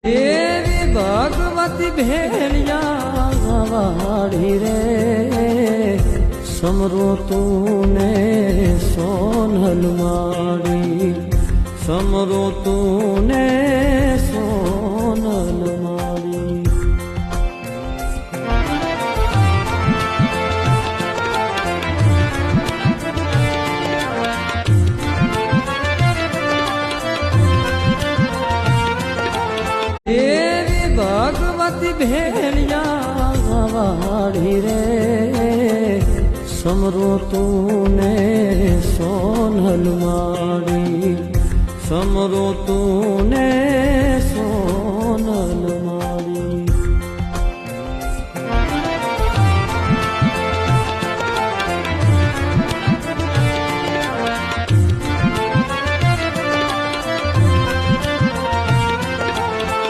એવી ભગવતી ભેળિયા વાળી રે સમરો તું ને સોનલ માડી સમરો તું ને સોનલ માડી એવી ભગવતી ભેળિયા વાળી રે સમરો તું ને સોનલ માડી સમરો તું ને સોનલ